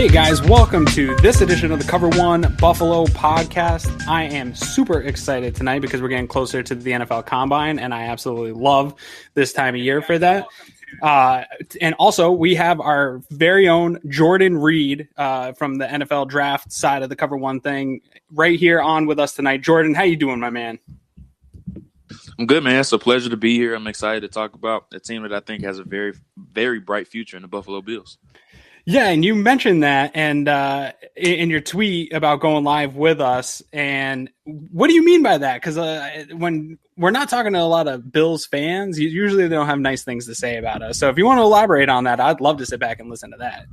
Hey guys, welcome to this edition of the Cover One Buffalo podcast. I am super excited tonight because we're getting closer to the NFL Combine, and I absolutely love this time of year for that. And also, we have our very own Jordan Reid from the NFL draft side of the Cover One thing right here on with us tonight. Jordan, how you doing, my man? I'm good, man. It's a pleasure to be here. I'm excited to talk about a team that I think has a very, very bright future in the Buffalo Bills. Yeah, and you mentioned that and in your tweet about going live with us. And what do you mean by that? Because when we're not talking to a lot of Bills fans, usually they don't have nice things to say about us. So if you want to elaborate on that, I'd love to sit back and listen to that.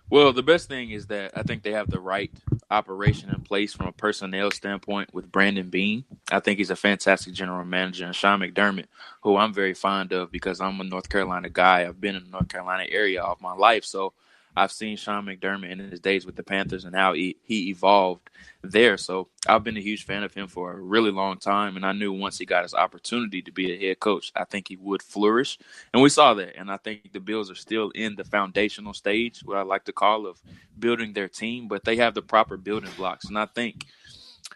Well, the best thing is that I think they have the right operation in place from a personnel standpoint with Brandon Beane. I think he's a fantastic general manager, and Sean McDermott, who I'm very fond of because I'm a North Carolina guy. I've been in the North Carolina area all of my life, so I've seen Sean McDermott in his days with the Panthers and how he evolved there. So I've been a huge fan of him for a really long time, and I knew once he got his opportunity to be a head coach, I think he would flourish. And we saw that, and I think the Bills are still in the foundational stage, what I like to call of building their team, but they have the proper building blocks. And I think,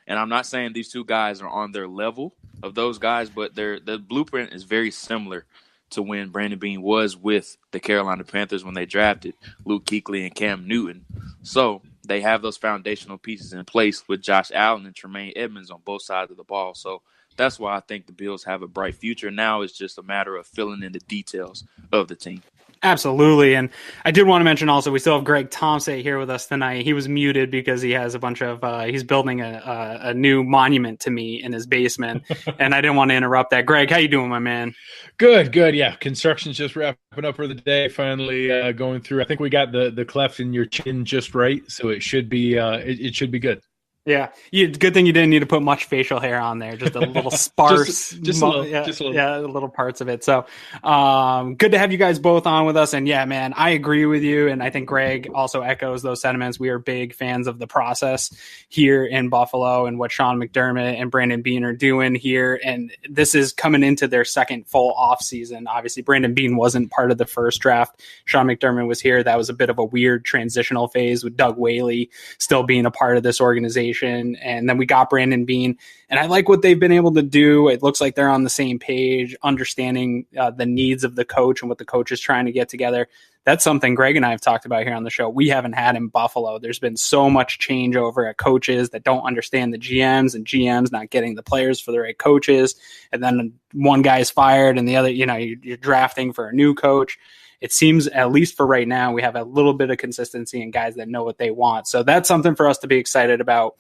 and I'm not saying these two guys are on their level of those guys, but the blueprint is very similar to when Brandon Beane was with the Carolina Panthers when they drafted Luke Kuechly and Cam Newton. So they have those foundational pieces in place with Josh Allen and Tremaine Edmonds on both sides of the ball. So that's why I think the Bills have a bright future. Now it's just a matter of filling in the details of the team. Absolutely. And I did want to mention also, we still have Greg Thompson here with us tonight. He was muted because he has a bunch of, he's building a new monument to me in his basement. And I didn't want to interrupt that. Greg, how you doing, my man? Good. Yeah. Construction's just wrapping up for the day. Finally going through. I think we got the cleft in your chin just right. So it should be, it should be good. Yeah, good thing you didn't need to put much facial hair on there. Just a little sparse, just a little. Yeah, little parts of it. So, good to have you guys both on with us. And yeah, man, I agree with you, and I think Greg also echoes those sentiments. We are big fans of the process here in Buffalo and what Sean McDermott and Brandon Beane are doing here. And this is coming into their second full off season. Obviously, Brandon Beane wasn't part of the first draft. Sean McDermott was here. That was a bit of a weird transitional phase with Doug Whaley still being a part of this organization. And then we got Brandon Beane, and I like what they've been able to do. It looks like they're on the same page, understanding the needs of the coach and what the coach is trying to get together. That's something Greg and I have talked about here on the show. We haven't had in Buffalo. There's been so much changeover at coaches that don't understand the GMs, and GMs not getting the players for the right coaches. And then one guy's fired and the other, you're drafting for a new coach. It seems, at least for right now, we have a little bit of consistency in guys that know what they want. So that's something for us to be excited about.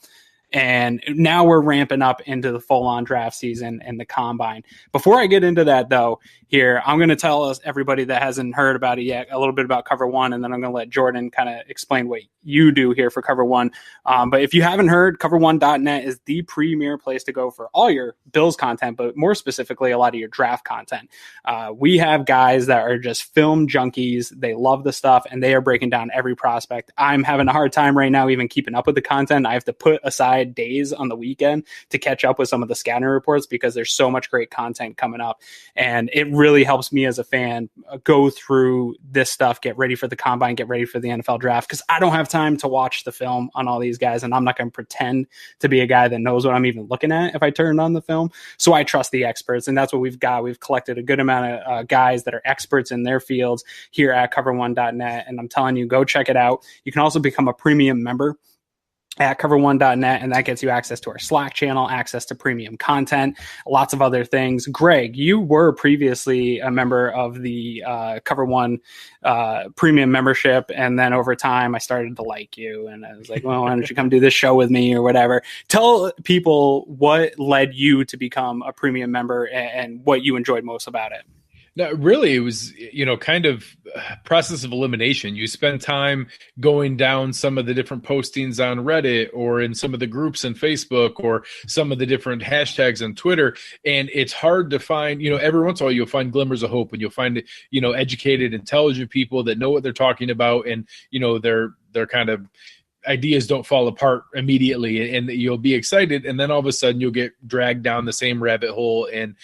And now we're ramping up into the full-on draft season and the combine. Before I get into that, though, here, I'm going to tell everybody that hasn't heard about it yet a little bit about Cover One, and then I'm going to let Jordan kind of explain what you do here for Cover One. But if you haven't heard, cover1.net is the premier place to go for all your Bills content, but more specifically, a lot of your draft content. We have guys that are just film junkies. They love the stuff, and they are breaking down every prospect. I'm having a hard time right now even keeping up with the content. I have to put aside days on the weekend to catch up with some of the scouting reports because there's so much great content coming up. And it really helps me as a fan go through this stuff, get ready for the combine, get ready for the NFL draft, because I don't have time to watch the film on all these guys, and I'm not going to pretend to be a guy that knows what I'm even looking at if I turned on the film. So I trust the experts, and that's what we've got. We've collected a good amount of guys that are experts in their fields here at cover1.net, and I'm telling you, go check it out. You can also become a premium member at cover1.net, and that gets you access to our Slack channel, access to premium content, lots of other things. Greg, you were previously a member of the Cover One premium membership, and then over time I started to like you, and I was like, well, why don't you come do this show with me or whatever. Tell people what led you to become a premium member and what you enjoyed most about it. No, really, it was, kind of process of elimination. You spend time going down some of the different postings on Reddit or in some of the groups on Facebook or some of the different hashtags on Twitter. And it's hard to find, every once in a while you'll find glimmers of hope, and you'll find, educated, intelligent people that know what they're talking about. And, they're kind of ideas don't fall apart immediately, and you'll be excited, and then all of a sudden you'll get dragged down the same rabbit hole, and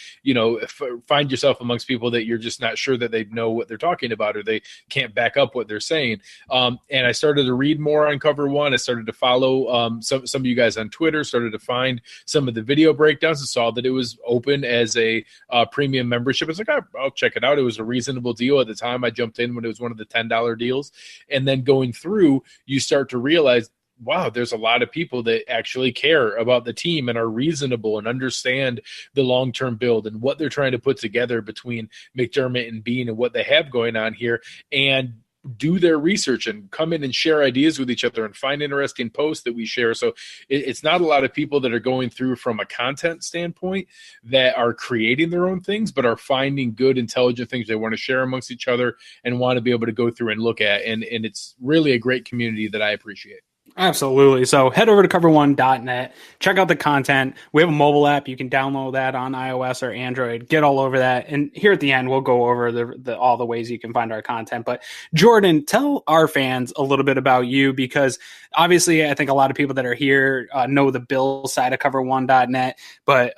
find yourself amongst people that you're just not sure that they know what they're talking about, or they can't back up what they're saying. And I started to read more on Cover One. I started to follow some of you guys on Twitter, started to find some of the video breakdowns, and saw that it was open as a premium membership. I was like, I'll check it out. It was a reasonable deal at the time. I jumped in when it was one of the $10 deals, and then going through, you start to realize, wow, there's a lot of people that actually care about the team and are reasonable and understand the long-term build and what they're trying to put together between McDermott and Bean and what they have going on here, and do their research and come in and share ideas with each other and find interesting posts that we share. So it's not a lot of people that are going through from a content standpoint that are creating their own things, but are finding good, intelligent things they want to share amongst each other and want to be able to go through and look at. And it's really a great community that I appreciate. Absolutely. So head over to cover1.net, check out the content. We have a mobile app. You can download that on iOS or Android, get all over that. And here at the end, we'll go over all the ways you can find our content. But Jordan, tell our fans a little bit about you, because obviously I think a lot of people that are here know the Bills side of cover1.net, but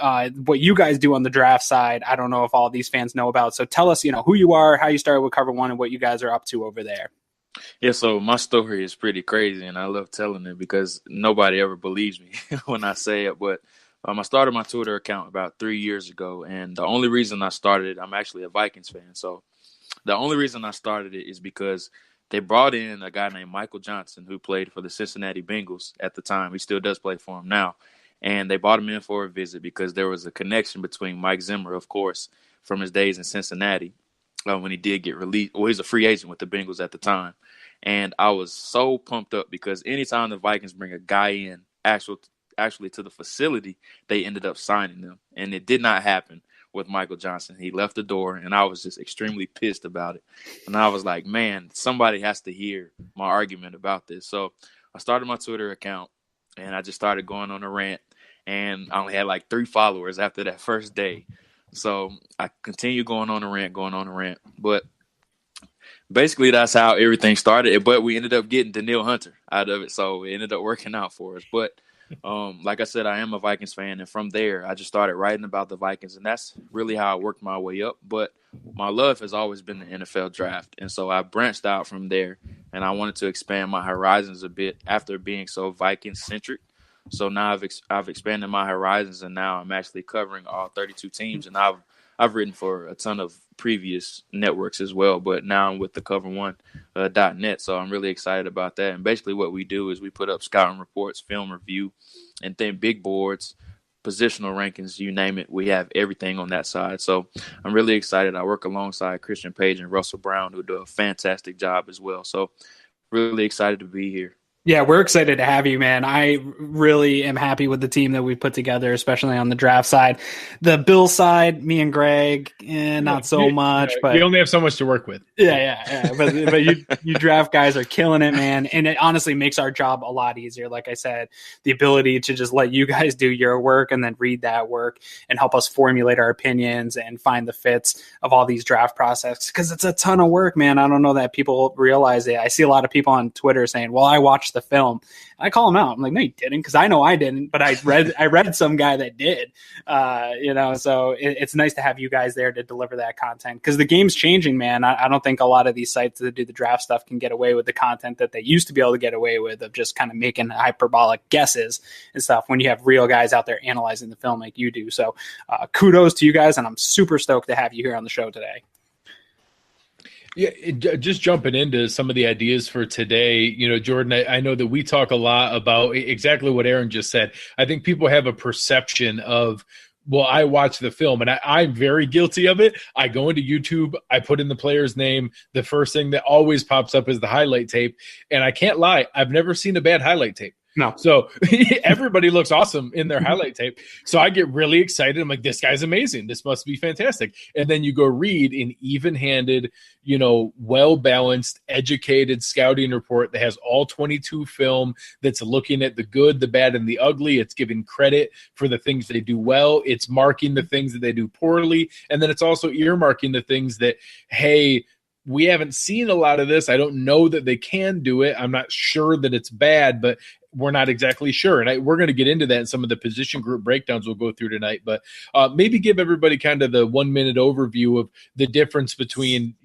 what you guys do on the draft side, I don't know if all these fans know about. So tell us, who you are, how you started with Cover One, and what you guys are up to over there. Yeah, so my story is pretty crazy, and I love telling it because nobody ever believes me when I say it. But I started my Twitter account about 3 years ago, and the only reason I started it, I'm actually a Vikings fan. So the only reason I started it is because they brought in a guy named Michael Johnson, who played for the Cincinnati Bengals at the time. He still does play for him now. And they brought him in for a visit because there was a connection between Mike Zimmer, of course, from his days in Cincinnati when he did get released. Well, he was a free agent with the Bengals at the time. And I was so pumped up because anytime the Vikings bring a guy in actually to the facility, they ended up signing them. And it did not happen with Michael Johnson. He left the door, and I was just extremely pissed about it. And I was like, man, somebody has to hear my argument about this. So I started my Twitter account, and I just started going on a rant. And I only had like 3 followers after that first day. So I continued going on a rant. But basically, that's how everything started. But we ended up getting Danielle Hunter out of it, so it ended up working out for us. But like I said, I am a Vikings fan, and from there, I just started writing about the Vikings, and that's really how I worked my way up. But my love has always been the NFL draft, and so I branched out from there, and I wanted to expand my horizons a bit after being so Vikings-centric. So now I've expanded my horizons, and now I'm actually covering all 32 teams, and I've written for a ton of previous networks as well, but now I'm with the cover1.net, so I'm really excited about that. And basically what we do is we put up scouting reports, film review, and then big boards, positional rankings, you name it. We have everything on that side. So I'm really excited. I work alongside Christian Page and Russell Brown, who do a fantastic job as well. So really excited to be here. Yeah, we're excited to have you, man. I really am happy with the team that we put together, especially on the draft side. The Bill side, me and Greg, not so much. But you only have so much to work with. Yeah. But you draft guys are killing it, man. And it honestly makes our job a lot easier. Like I said, the ability to just let you guys do your work and then read that work and help us formulate our opinions and find the fits of all these draft processes. Because it's a ton of work, man. I don't know that people realize it. I see a lot of people on Twitter saying, well, I watched the film. I call them out. I'm like, no, you didn't, because I know I didn't, but I read some guy that did. So it's nice to have you guys there to deliver that content, because the game's changing, man. I don't think a lot of these sites that do the draft stuff can get away with the content that they used to be able to get away with, of just kind of making hyperbolic guesses and stuff, when you have real guys out there analyzing the film like you do. So kudos to you guys, and I'm super stoked to have you here on the show today. Yeah, just jumping into some of the ideas for today, Jordan, I know that we talk a lot about exactly what Aaron just said. I think people have a perception of, well, I watch the film, and I'm very guilty of it. I go into YouTube, I put in the player's name. The first thing that always pops up is the highlight tape. And I can't lie, I've never seen a bad highlight tape. No. So everybody looks awesome in their highlight tape. So I get really excited. I'm like, this guy's amazing. This must be fantastic. And then you go read an even-handed, well-balanced, educated scouting report that has all 22 film, that's looking at the good, the bad, and the ugly. It's giving credit for the things they do well. It's marking the things that they do poorly. And then it's also earmarking the things that, hey, we haven't seen a lot of this. I don't know that they can do it. I'm not sure that it's bad, but we're not exactly sure. And we're going to get into that in some of the position group breakdowns we'll go through tonight. But maybe give everybody kind of the 1 minute overview of the difference between,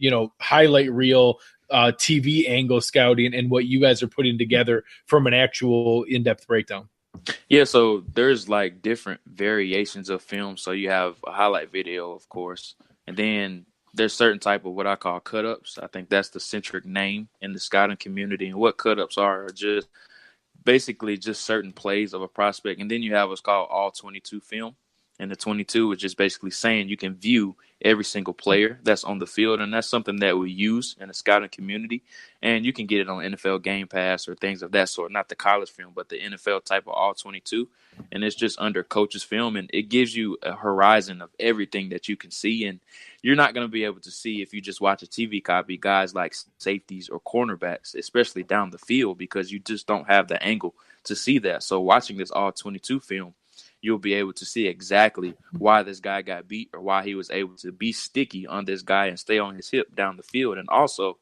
highlight reel, TV angle scouting, and what you guys are putting together from an actual in-depth breakdown. Yeah, so there's like different variations of film. So you have a highlight video, of course, and then there's certain type of what I call cut-ups. I think that's the centric name in the scouting community. And what cut-ups are just basically just certain plays of a prospect. And then you have what's called all 22 film. And the 22 is just basically saying you can view every single player that's on the field. And that's something that we use in the scouting community. And you can get it on NFL Game Pass or things of that sort. Not the college film, but the NFL type of all 22. And it's just under coach's film. And it gives you a horizon of everything that you can see. And you're not going to be able to see, if you just watch a TV copy, guys like safeties or cornerbacks, especially down the field, because you just don't have the angle to see that. So watching this all 22 film, you'll be able to see exactly why this guy got beat or why he was able to be sticky on this guy and stay on his hip down the field. And also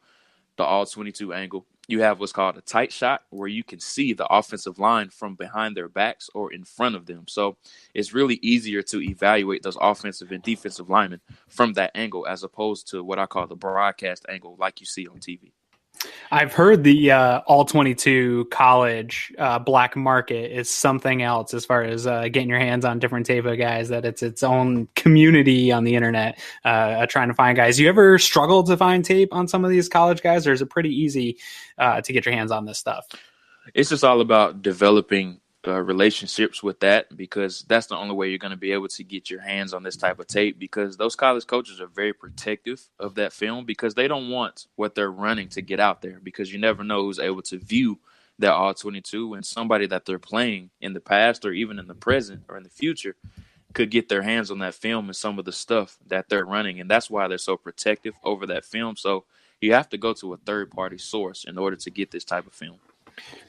the all 22 angle, you have what's called a tight shot, where you can see the offensive line from behind their backs or in front of them. So it's really easier to evaluate those offensive and defensive linemen from that angle, as opposed to what I call the broadcast angle like you see on TV. I've heard the all 22 college black market is something else as far as getting your hands on different tape of guys, that it's its own community on the internet trying to find guys. You ever struggled to find tape on some of these college guys, or is it pretty easy to get your hands on this stuff? It's just all about developing relationships with that, because that's the only way you're going to be able to get your hands on this type of tape, because those college coaches are very protective of that film, because they don't want what they're running to get out there, because you never know who's able to view that all 22, and somebody that they're playing in the past or even in the present or in the future could get their hands on that film and some of the stuff that they're running. And that's why they're so protective over that film. So you have to go to a third party source in order to get this type of film.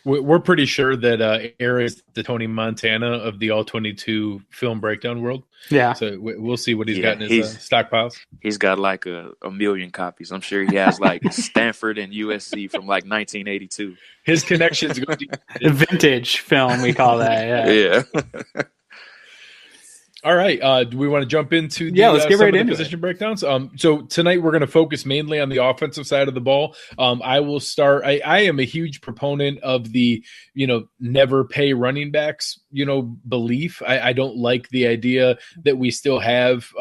We're pretty sure that Eric is the Tony Montana of the all 22 film breakdown world. Yeah. So we'll see what he's got in his stockpiles. He's got like a million copies. I'm sure he has like Stanford and USC from like 1982. His connections go deep. Vintage film, we call that. Yeah. All right. Do we want to jump into let's get right into position breakdowns? So tonight we're going to focus mainly on the offensive side of the ball. I will start. I am a huge proponent of the, never pay running backs, belief. I don't like the idea that we still have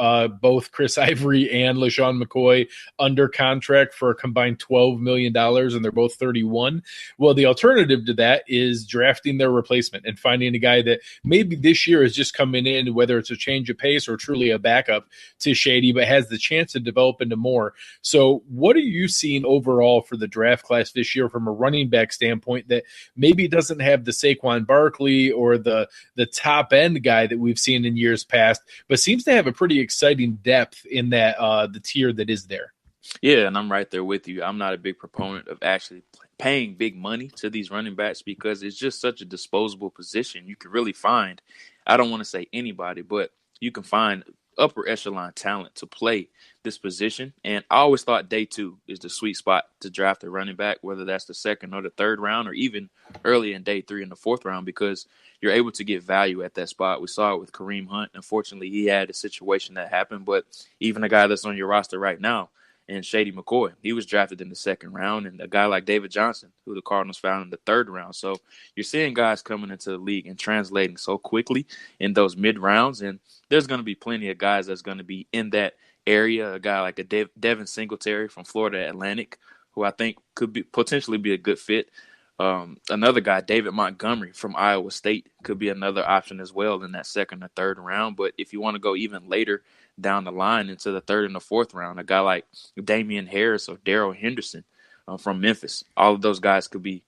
both Chris Ivory and LaShawn McCoy under contract for a combined $12 million, and they're both 31. Well, the alternative to that is drafting their replacement and finding a guy that maybe this year is just coming in, whether it's a change of pace or truly a backup to Shady, but has the chance to develop into more. So what are you seeing overall for the draft class this year from a running back standpoint that maybe doesn't have the Saquon Barkley or the top end guy that we've seen in years past, but seems to have a pretty exciting depth in that the tier that is there? Yeah, and I'm right there with you. I'm not a big proponent of actually paying big money to these running backs, because it's just such a disposable position. You can really find, I don't want to say anybody, but you can find upper echelon talent to play this position. And I always thought day 2 is the sweet spot to draft a running back, whether that's the second or the third round, or even early in day 3 in the 4th round, because you're able to get value at that spot. We saw it with Kareem Hunt. Unfortunately, he had a situation that happened, but even a guy that's on your roster right now, and Shady McCoy, he was drafted in the 2nd round, and a guy like David Johnson, who the Cardinals found in the 3rd round. So you're seeing guys coming into the league and translating so quickly in those mid rounds, and there's going to be plenty of guys that's going to be in that area. A guy like a Devin Singletary from Florida Atlantic, who I think could be potentially be a good fit. Another guy, David Montgomery from Iowa State, could be another option as well in that 2nd or 3rd round. But if you want to go even later down the line into the 3rd and the 4th round, a guy like Damian Harris or Darrell Henderson from Memphis, all of those guys could be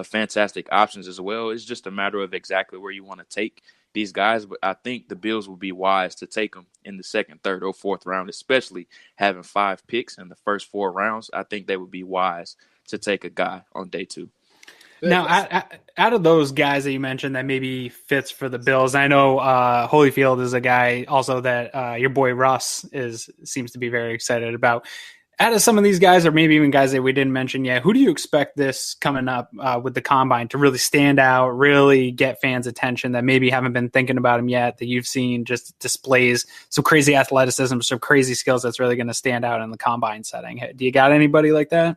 fantastic options as well. It's just a matter of exactly where you want to take these guys. But I think the Bills will be wise to take them in the 2nd, 3rd, or 4th round, especially having 5 picks in the first 4 rounds. I think they would be wise to take a guy on day 2. Now, out of those guys that you mentioned that maybe fits for the Bills, I know Holyfield is a guy also that your boy Russ seems to be very excited about. out of some of these guys, or maybe even guys that we didn't mention yet, who do you expect this coming up with the combine to really stand out, really get fans' attention that maybe haven't been thinking about him yet, that you've seen just displays some crazy athleticism, some crazy skills that's really going to stand out in the combine setting? Do you got anybody like that?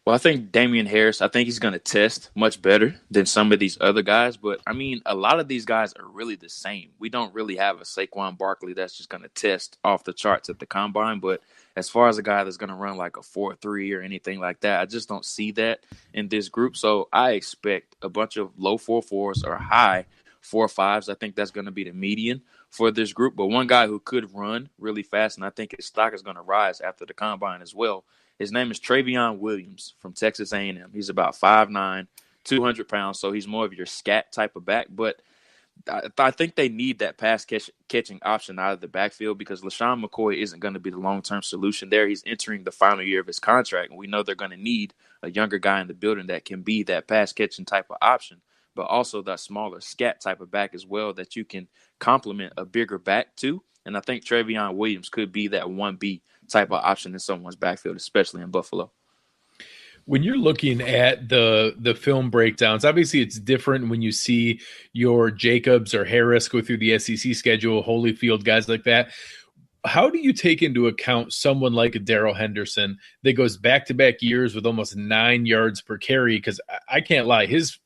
Well, I think Damian Harris, I think he's going to test much better than some of these other guys. But, I mean, a lot of these guys are really the same. We don't really have a Saquon Barkley that's just going to test off the charts at the combine. But as far as a guy that's going to run like a 4.3 or anything like that, I just don't see that in this group. So I expect a bunch of low 4.4s or high 4.5s. I think that's going to be the median for this group. But one guy who could run really fast, and I think his stock is going to rise after the combine as well, his name is Travion Williams from Texas A&M. He's about 5'9", 200 pounds, so he's more of your scat type of back. But I think they need that pass catching option out of the backfield because LaShawn McCoy isn't going to be the long-term solution there. He's entering the final year of his contract, and we know they're going to need a younger guy in the building that can be that pass catching type of option, but also that smaller scat type of back as well that you can complement a bigger back to. And I think Travion Williams could be that 1B type of option in someone's backfield, especially in Buffalo. When you're looking at the film breakdowns, obviously it's different when you see your Jacobs or Harris go through the SEC schedule, Holyfield, guys like that. How do you take into account someone like a Darrell Henderson that goes back-to-back years with almost 9 yards per carry? Because I can't lie, his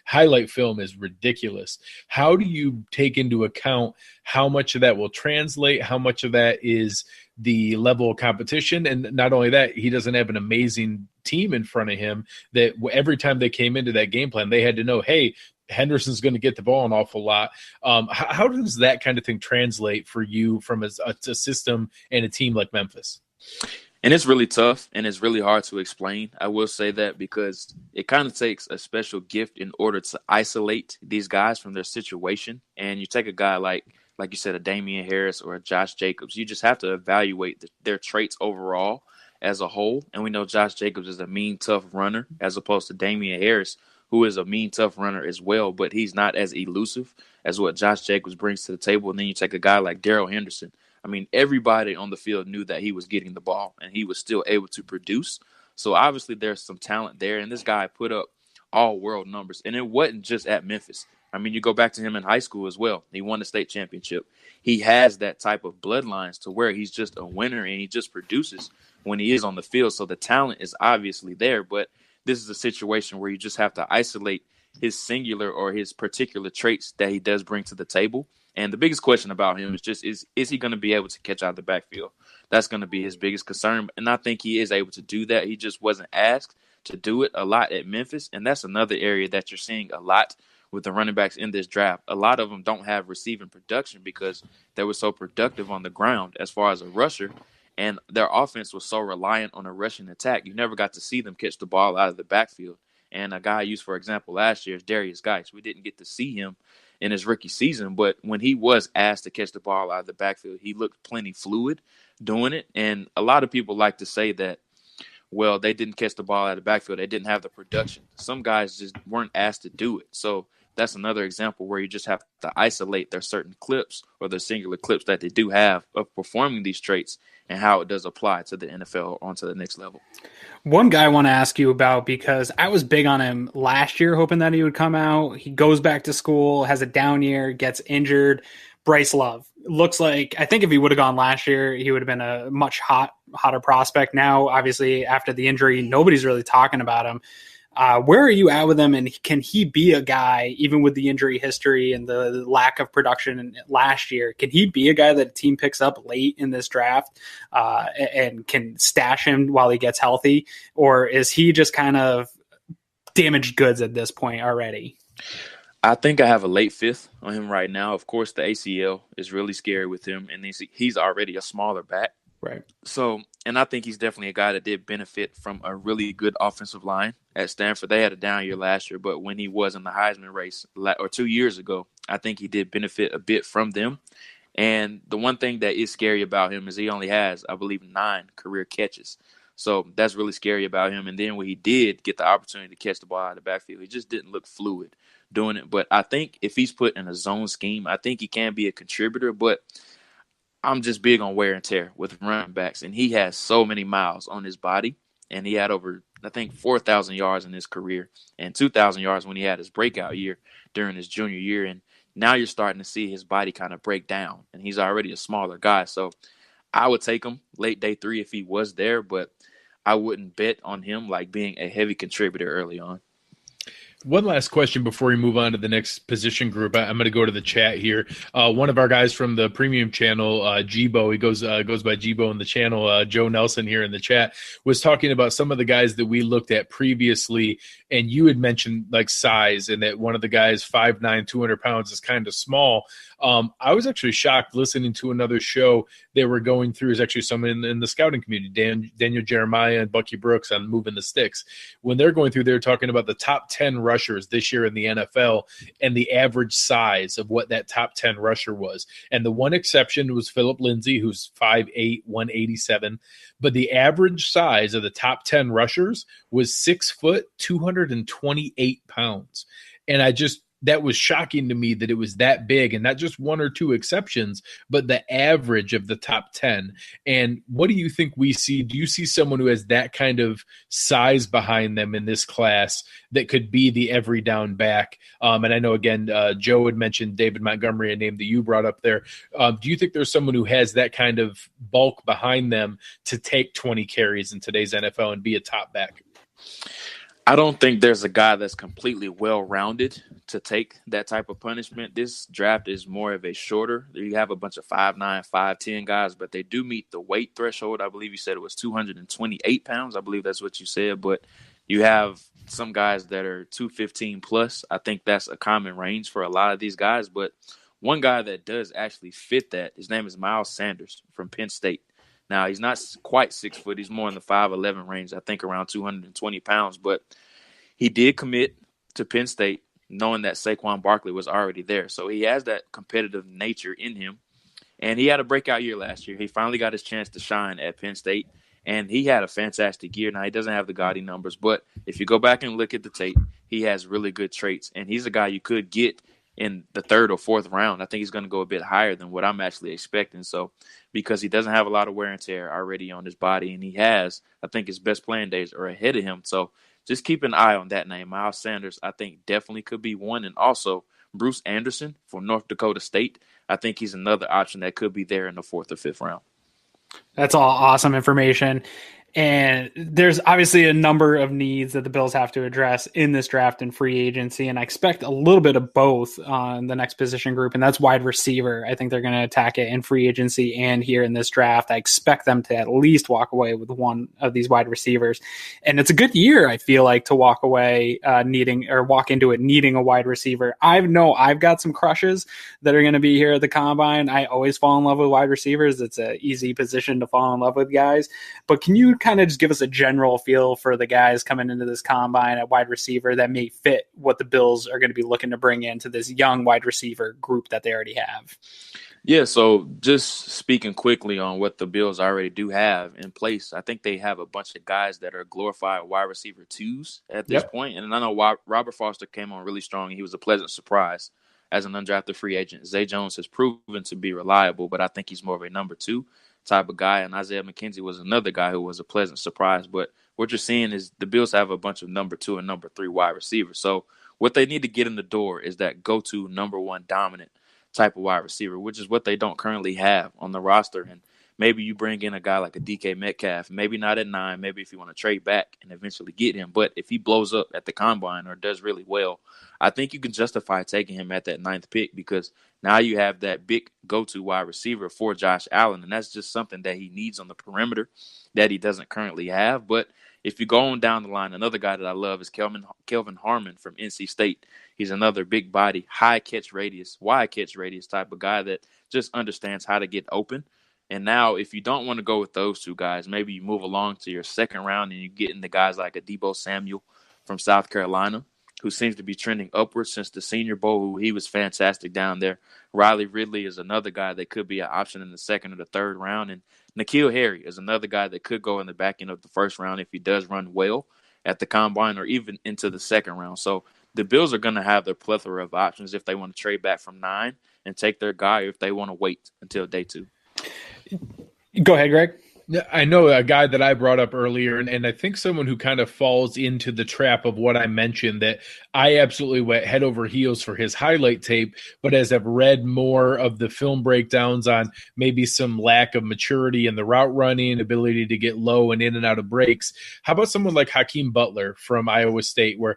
highlight film is ridiculous. How do you take into account how much of that will translate, how much of that is the level of competition? And not only that, he doesn't have an amazing team in front of him that every time they came into that game plan, they had to know, hey, Henderson's going to get the ball an awful lot. How does that kind of thing translate for you from a system and a team like Memphis? And it's really tough and it's really hard to explain. I will say that because it kind of takes a special gift in order to isolate these guys from their situation. And you take a guy like you said, a Damian Harris or a Josh Jacobs, you just have to evaluate their traits overall as a whole. And we know Josh Jacobs is a mean, tough runner as opposed to Damian Harris, who is a mean, tough runner as well, but he's not as elusive as what Josh Jacobs brings to the table. And then you take a guy like Darrell Henderson. I mean, everybody on the field knew that he was getting the ball, and he was still able to produce. So obviously there's some talent there, and this guy put up all-world numbers. And it wasn't just at Memphis. I mean, you go back to him in high school as well. He won the state championship. He has that type of bloodlines to where he's just a winner, and he just produces when he is on the field. So the talent is obviously there, but this is a situation where you just have to isolate his singular or his particular traits that he does bring to the table. And the biggest question about him is just, is he going to be able to catch out of the backfield? That's going to be his biggest concern. And I think he is able to do that. He just wasn't asked to do it a lot at Memphis. And that's another area that you're seeing a lot with the running backs in this draft. A lot of them don't have receiving production because they were so productive on the ground as far as a rusher. And their offense was so reliant on a rushing attack, you never got to see them catch the ball out of the backfield. And a guy I used, for example, last year is Darius Geis. We didn't get to see him in his rookie season, but when he was asked to catch the ball out of the backfield, he looked plenty fluid doing it. And a lot of people like to say that, well, they didn't catch the ball out of the backfield. They didn't have the production. Some guys just weren't asked to do it. So that's another example where you just have to isolate their certain clips or the singular clips that they do have of performing these traits and how it does apply to the NFL onto the next level. One guy I want to ask you about, because I was big on him last year, hoping that he would come out. He goes back to school, has a down year, gets injured. Bryce Love. Looks like, I think if he would have gone last year, he would have been a much hotter prospect. Now, obviously, after the injury, nobody's really talking about him. Where are you at with him, and can he be a guy, even with the injury history and the lack of production last year, can he be a guy that a team picks up late in this draft and can stash him while he gets healthy? Or is he just kind of damaged goods at this point already? I think I have a late fifth on him right now. Of course, the ACL is really scary with him, and he's already a smaller back. Right. So, and I think he's definitely a guy that did benefit from a really good offensive line at Stanford. They had a down year last year, but when he was in the Heisman race or 2 years ago, I think he did benefit a bit from them. And the one thing that is scary about him is he only has, I believe, 9 career catches. So that's really scary about him. And then when he did get the opportunity to catch the ball out of the backfield, he just didn't look fluid doing it. But I think if he's put in a zone scheme, I think he can be a contributor. But I'm just big on wear and tear with running backs, and he has so many miles on his body, and he had over, I think, 4,000 yards in his career and 2,000 yards when he had his breakout year during his junior year. And now you're starting to see his body kind of break down, and he's already a smaller guy. So I would take him late day 3 if he was there, but I wouldn't bet on him like being a heavy contributor early on. One last question before we move on to the next position group. I'm going to go to the chat here. One of our guys from the premium channel, Jibo, he goes by Jibo in the channel, Joe Nelson here in the chat, was talking about some of the guys that we looked at previously, and you had mentioned like size and that one of the guys, 5'9", 200 pounds, is kind of small. I was actually shocked listening to another show they were going through, is actually someone in the scouting community, Daniel Jeremiah and Bucky Brooks on Moving the Sticks. When they're going through, they're talking about the top 10 rushers this year in the NFL and the average size of what that top 10 rusher was. And the one exception was Philip Lindsay, who's 5'8", 187. But the average size of the top 10 rushers was 6 foot, 228 pounds. And that was shocking to me that it was that big, and not just one or two exceptions, but the average of the top 10. And what do you think we see? Do you see someone who has that kind of size behind them in this class that could be the every down back? And I know, again, Joe had mentioned David Montgomery, a name that you brought up there. Do you think there's someone who has that kind of bulk behind them to take 20 carries in today's NFL and be a top back? I don't think there's a guy that's completely well-rounded to take that type of punishment. This draft is more of a shorter. You have a bunch of 5'9", 5'10" guys, but they do meet the weight threshold. I believe you said it was 228 pounds. I believe that's what you said. But you have some guys that are 215 plus. I think that's a common range for a lot of these guys. But one guy that does actually fit that, his name is Miles Sanders from Penn State. Now, he's not quite 6 foot. He's more in the 5'11" range, I think around 220 pounds. But he did commit to Penn State knowing that Saquon Barkley was already there. So he has that competitive nature in him. And he had a breakout year last year. He finally got his chance to shine at Penn State. And he had a fantastic year. Now, he doesn't have the gaudy numbers. But if you go back and look at the tape, he has really good traits. And he's a guy you could get in the 3rd or 4th round. I think he's going to go a bit higher than what I'm actually expecting. So because he doesn't have a lot of wear and tear already on his body, and he has, I think his best playing days are ahead of him. So just keep an eye on that name. Miles Sanders, I think, definitely could be one. And also Bruce Anderson from North Dakota State. I think he's another option that could be there in the 4th or 5th round. That's all awesome information. And there's obviously a number of needs that the Bills have to address in this draft and free agency. And I expect a little bit of both on the next position group, and that's wide receiver. I think they're going to attack it in free agency and here in this draft. I expect them to at least walk away with one of these wide receivers. And it's a good year, I feel like, to walk away walk into it needing a wide receiver. I've got some crushes that are going to be here at the Combine. I always fall in love with wide receivers. It's an easy position to fall in love with, guys. But can you kind of just give us a general feel for the guys coming into this Combine at wide receiver that may fit what the Bills are going to be looking to bring into this young wide receiver group that they already have? Yeah, so just speaking quickly on what the Bills already do have in place, I think they have a bunch of guys that are glorified wide receiver 2s at this point. And I know Robert Foster came on really strong. He was a pleasant surprise as an undrafted free agent. Zay Jones has proven to be reliable, but I think he's more of a number 2 type of guy. And Isaiah McKenzie was another guy who was a pleasant surprise. But what you're seeing is the Bills have a bunch of number 2 and number 3 wide receivers. So what they need to get in the door is that go-to number 1 dominant type of wide receiver, which is what they don't currently have on the roster. And maybe you bring in a guy like a DK Metcalf, maybe not at 9, maybe if you want to trade back and eventually get him. But if he blows up at the Combine or does really well, I think you can justify taking him at that 9th pick, because now you have that big go-to wide receiver for Josh Allen, and that's just something that he needs on the perimeter that he doesn't currently have. But if you go on down the line, another guy that I love is Kelvin Harmon from NC State. He's another big body, wide catch radius type of guy that just understands how to get open. And now if you don't want to go with those 2 guys, maybe you move along to your 2nd round and you get into guys like a Deebo Samuel from South Carolina, who seems to be trending upwards since the Senior Bowl, who he was fantastic down there. Riley Ridley is another guy that could be an option in the 2nd or the 3rd round. And N'Keal Harry is another guy that could go in the back end of the 1st round if he does run well at the Combine, or even into the 2nd round. So the Bills are going to have their plethora of options if they want to trade back from 9 and take their guy, or if they want to wait until day 2. Go ahead, Greg. I know a guy that I brought up earlier, and I think someone who kind of falls into the trap of what I mentioned, that I absolutely went head over heels for his highlight tape, but as I've read more of the film breakdowns on maybe some lack of maturity in the route running, ability to get low and in and out of breaks, how about someone like Hakeem Butler from Iowa State, where,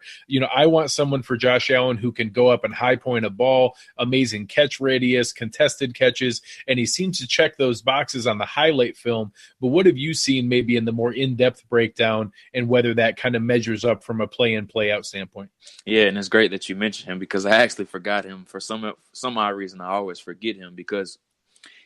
I want someone for Josh Allen who can go up and high point a ball, amazing catch radius, contested catches, and he seems to check those boxes on the highlight film. But what have you seen maybe in the more in-depth breakdown, and whether that kind of measures up from a play-in, play-out standpoint? Yeah, and it's great that you mentioned him, because I actually forgot him. For some odd reason, I always forget him, because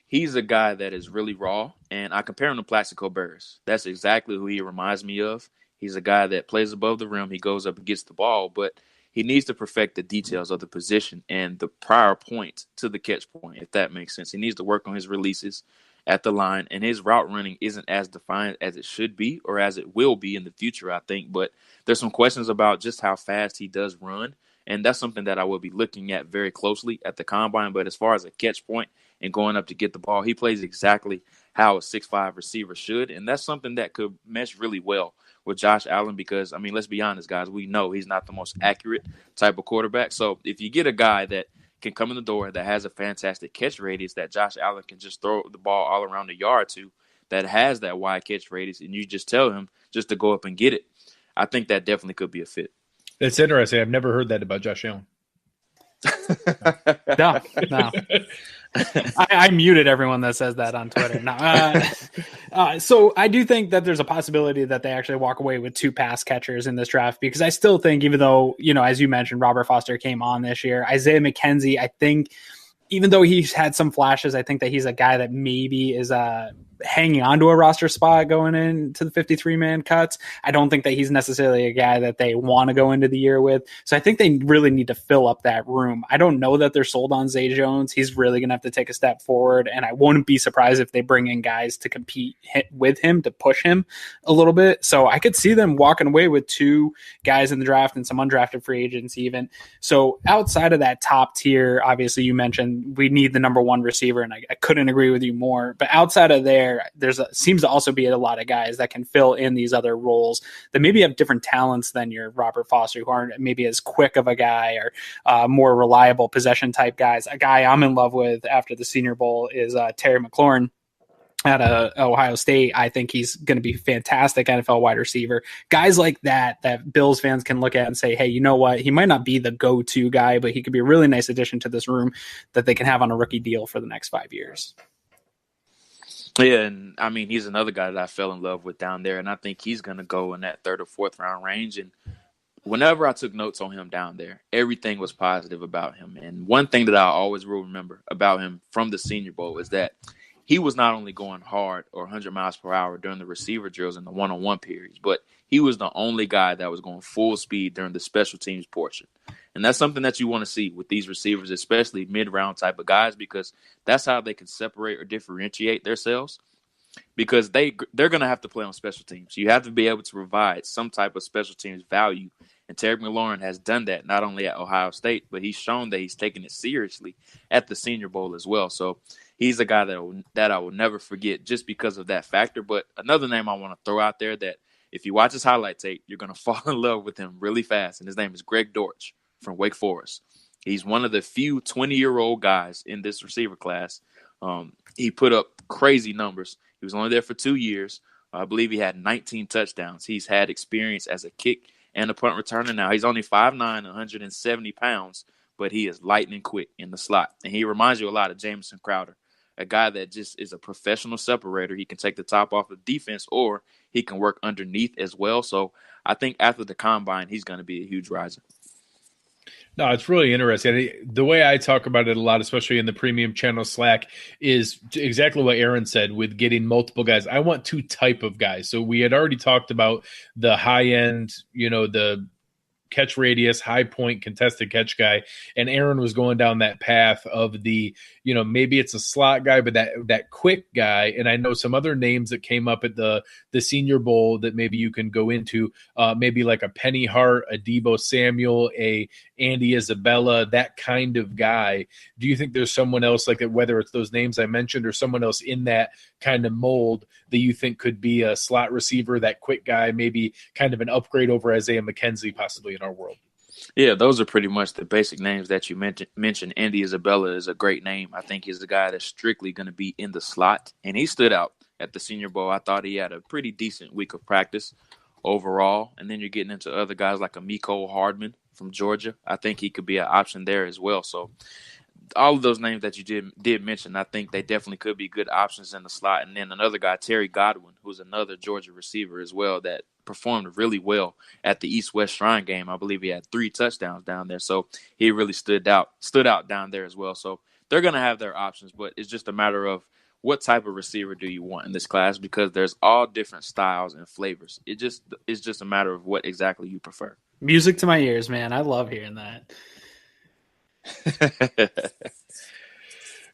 he's a guy that is really raw, and I compare him to Plaxico Burress. That's exactly who he reminds me of. He's a guy that plays above the rim. He goes up and gets the ball, but he needs to perfect the details of the position and the prior point to the catch point, if that makes sense. He needs to work on his releases at the line, and his route running isn't as defined as it should be, or as it will be in the future, I think. But there's some questions about just how fast he does run, and that's something that I will be looking at very closely at the combine. But as far as a catch point and going up to get the ball, he plays exactly how a 6'5" receiver should, and that's something that could mesh really well with Josh Allen, because, let's be honest, guys, we know he's not the most accurate type of quarterback. So if you get a guy that can come in the door, that has a fantastic catch radius, that Josh Allen can just throw the ball all around the yard to, that has that wide catch radius, and you just tell him just to go up and get it, I think that definitely could be a fit. That's interesting. I've never heard that about Josh Allen. No. I muted everyone that says that on Twitter. No. So I do think that there's a possibility that they actually walk away with 2 pass catchers in this draft, because I still think, even though, as you mentioned, Robert Foster came on this year, Isaiah McKenzie, I think, even though he's had some flashes, I think that he's a guy that maybe is hanging on to a roster spot going into the 53-man cuts. I don't think that he's necessarily a guy that they want to go into the year with. So I think they really need to fill up that room. I don't know that they're sold on Zay Jones. He's really going to have to take a step forward, and I wouldn't be surprised if they bring in guys to compete with him, to push him a little bit. So I could see them walking away with 2 guys in the draft and some undrafted free agents even. So outside of that top tier, obviously you mentioned we need the number 1 receiver, and I couldn't agree with you more. But outside of there, seems to also be a lot of guys that can fill in these other roles that maybe have different talents than your Robert Foster, who aren't maybe as quick of a guy, or more reliable possession type guys. A guy I'm in love with after the Senior Bowl is Terry McLaurin at Ohio State. I think he's going to be fantastic NFL wide receiver. Guys like that Bills fans can look at and say, hey, you know what? He might not be the go-to guy, but he could be a really nice addition to this room that they can have on a rookie deal for the next 5 years. Yeah, and he's another guy that I fell in love with down there, and I think he's going to go in that 3rd or 4th round range. And whenever I took notes on him down there, everything was positive about him. And one thing that I always will remember about him from the Senior Bowl is that he was not only going hard or 100 miles per hour during the receiver drills and the one-on-one periods, but he was the only guy that was going full speed during the special teams portion. And that's something that you want to see with these receivers, especially mid-round type of guys, because that's how they can separate or differentiate themselves, because they're going to have to play on special teams. You have to be able to provide some type of special teams value. And Terry McLaurin has done that not only at Ohio State, but he's shown that he's taken it seriously at the Senior Bowl as well. So he's a guy that I will never forget just because of that factor. But another name I want to throw out there that if you watch his highlight tape, you're going to fall in love with him really fast. And his name is Greg Dortch from Wake Forest. He's one of the few 20-year-old guys in this receiver class. He put up crazy numbers. He was only there for 2 years. I believe he had 19 touchdowns. He's had experience as a kick and a punt returner now. He's only 5'9", 170 pounds, but he is lightning quick in the slot. And he reminds you a lot of Jamison Crowder, a guy that just is a professional separator. He can take the top off of defense, or he can work underneath as well. So I think after the combine, he's going to be a huge riser. No, it's really interesting. The way I talk about it a lot, especially in the premium channel Slack, is exactly what Aaron said with getting multiple guys. I want 2 type of guys. So we had already talked about the high end, the catch radius, high point, contested catch guy. And Aaron was going down that path of the, maybe it's a slot guy, but that quick guy. And I know some other names that came up at the Senior Bowl that maybe you can go into, maybe like a Penny Hart, a Deebo Samuel, a Andy Isabella, that kind of guy. Do you think there's someone else like that, whether it's those names I mentioned or someone else in that kind of mold that you think could be a slot receiver, that quick guy, maybe kind of an upgrade over Isaiah McKenzie possibly in our world? Yeah, those are pretty much the basic names that you mentioned. Andy Isabella is a great name. I think he's the guy that's strictly going to be in the slot, and he stood out at the Senior Bowl. I thought he had a pretty decent week of practice overall, and then you're getting into other guys like a Mecole Hardman from Georgia. I think he could be an option there as well. So all of those names that you did mention, I think they definitely could be good options in the slot. And then another guy, Terry Godwin, who's another Georgia receiver as well that performed really well at the East-West Shrine game. I believe he had 3 touchdowns down there. So he really stood out down there as well. So they're going to have their options, but it's just a matter of what type of receiver do you want in this class, because there's all different styles and flavors. It's just a matter of what exactly you prefer. Music to my ears, man. I love hearing that.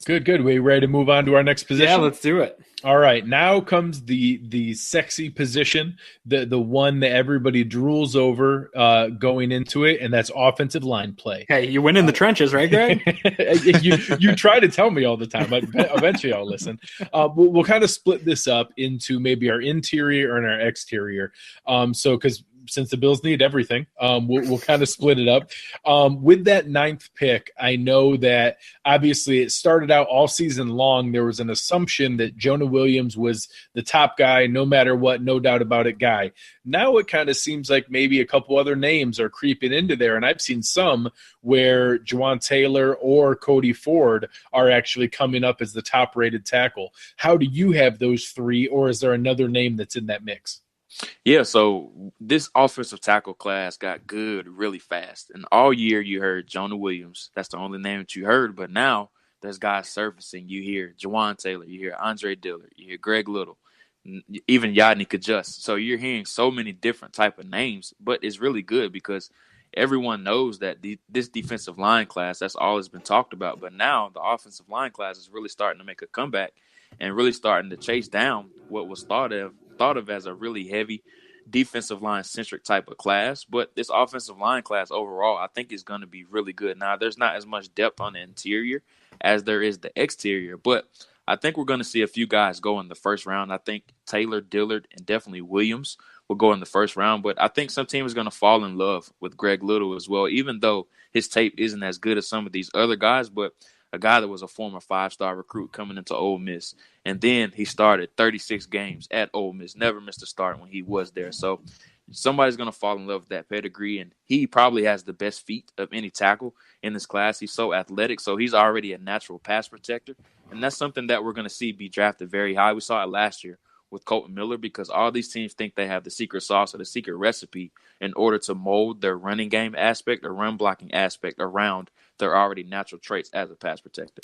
Good. We ready to move on to our next position? Yeah, let's do it. All right, now comes the sexy position, the one that everybody drools over going into it, and that's offensive line play. Hey, you win in the trenches, right, Greg? you try to tell me all the time, but eventually I'll listen. We'll kind of split this up into maybe our interior and our exterior. Because since the Bills need everything, we'll kind of split it up. With that 9th pick, I know that obviously it started out all season long. There was an assumption that Jonah Williams was the top guy, no matter what, no doubt about it guy. Now it kind of seems like maybe a couple other names are creeping into there, and I've seen some where Juwan Taylor or Cody Ford are actually coming up as the top-rated tackle. How do you have those 3, or is there another name that's in that mix? Yeah, so this offensive tackle class got good really fast. And all year you heard Jonah Williams. That's the only name that you heard. But now there's guys surfacing. You hear Juwan Taylor. You hear Andre Dillard. You hear Greg Little. Even Yadni Kajust. So you're hearing so many different type of names. But it's really good because everyone knows that this defensive line class, that's all that's been talked about. But now the offensive line class is really starting to make a comeback and really starting to chase down what was thought of as a really heavy defensive line centric type of class. But this offensive line class overall, I think is going to be really good. Now, there's not as much depth on the interior as there is the exterior, but I think we're going to see a few guys go in the first round. I think Taylor, Dillard, and definitely Williams will go in the first round, but I think some team is going to fall in love with Greg Little as well, even though his tape isn't as good as some of these other guys. But a guy that was a former 5-star recruit coming into Ole Miss. And then he started 36 games at Ole Miss, never missed a start when he was there. So somebody's going to fall in love with that pedigree. And he probably has the best feet of any tackle in this class. He's so athletic. So he's already a natural pass protector. And that's something that we're going to see be drafted very high. We saw it last year with Colton Miller, because all these teams think they have the secret sauce or the secret recipe in order to mold their running game aspect or run blocking aspect around their already natural traits as a pass protector.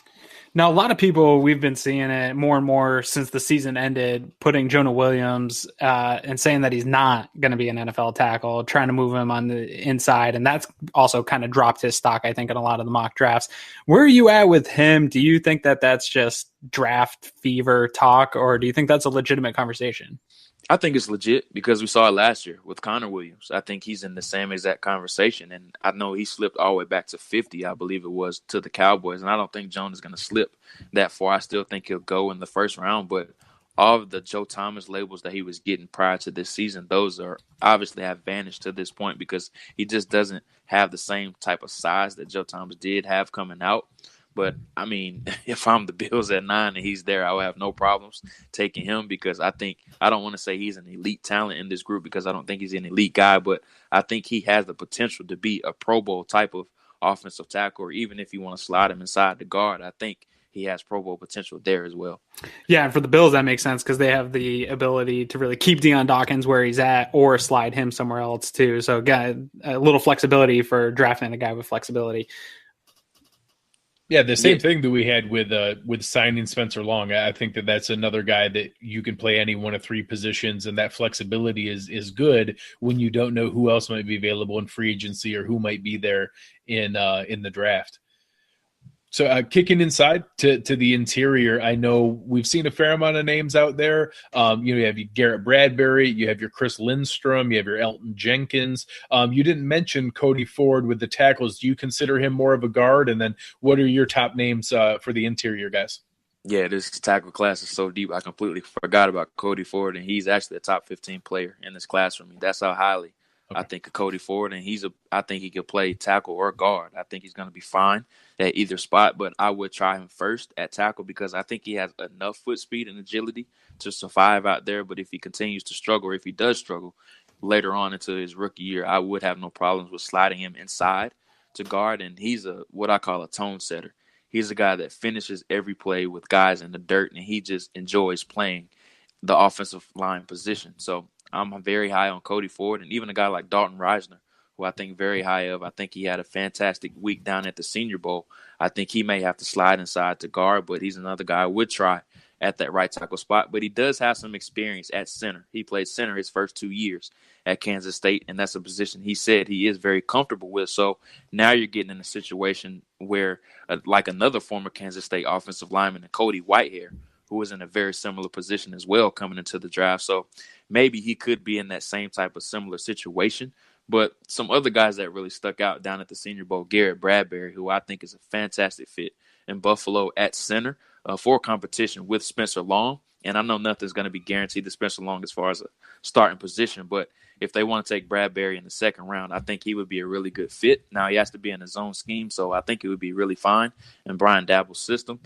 Now, a lot of people, we've been seeing it more and more since the season ended, putting Jonah Williams and saying that he's not going to be an NFL tackle, trying to move him on the inside. And that's also kind of dropped his stock, I think, in a lot of the mock drafts. Where are you at with him? Do you think that that's just draft fever talk, or do you think that's a legitimate conversation? I think it's legit because we saw it last year with Connor Williams. I think he's in the same exact conversation, and I know he slipped all the way back to 50, I believe it was, to the Cowboys, and I don't think Jonah is going to slip that far. I still think he'll go in the first round, but all of the Joe Thomas labels that he was getting prior to this season, those are obviously have vanished to this point because he just doesn't have the same type of size that Joe Thomas did have coming out. But, I mean, if I'm the Bills at 9 and he's there, I will have no problems taking him because I don't want to say he's an elite talent in this group because I don't think he's an elite guy, but I think he has the potential to be a Pro Bowl type of offensive tackle, or even if you want to slide him inside the guard, I think he has Pro Bowl potential there as well. Yeah, and for the Bills, that makes sense because they have the ability to really keep Deion Dawkins where he's at or slide him somewhere else too. So, again, a little flexibility for drafting a guy with flexibility. Yeah, the same thing that we had with signing Spencer Long. I think that's another guy that you can play any one of 3 positions, and that flexibility is good when you don't know who else might be available in free agency or who might be there in the draft. So kicking inside to the interior, I know we've seen a fair amount of names out there. You have your Garrett Bradbury, you have your Chris Lindstrom, you have your Elton Jenkins. You didn't mention Cody Ford with the tackles. Do you consider him more of a guard? And then what are your top names for the interior guys? Yeah, this tackle class is so deep. I completely forgot about Cody Ford, and he's actually a top 15 player in this class for me. That's how highly I think of Cody Ford, and I think he could play tackle or guard. I think he's going to be fine at either spot, but I would try him first at tackle because I think he has enough foot speed and agility to survive out there. But if he continues to struggle, or if he does struggle later on into his rookie year, I would have no problems with sliding him inside to guard, and he's what I call a tone setter. He's a guy that finishes every play with guys in the dirt, and he just enjoys playing the offensive line position. So I'm very high on Cody Ford, and even a guy like Dalton Reisner, who I think very high of. I think he had a fantastic week down at the Senior Bowl. I think he may have to slide inside to guard, but he's another guy I would try at that right tackle spot. But he does have some experience at center. He played center his first 2 years at Kansas State, and that's a position he said he is very comfortable with. So now you're getting in a situation where, like another former Kansas State offensive lineman, Cody Whitehair, who was in a very similar position as well coming into the draft. So maybe he could be in that same type of similar situation. But some other guys that really stuck out down at the Senior Bowl, Garrett Bradbury, who I think is a fantastic fit in Buffalo at center for competition with Spencer Long. And I know nothing's going to be guaranteed to Spencer Long as far as a starting position, but if they want to take Bradbury in the second round, I think he would be a really good fit. Now, he has to be in his own scheme, so I think it would be really fine in Brian Daboll's system.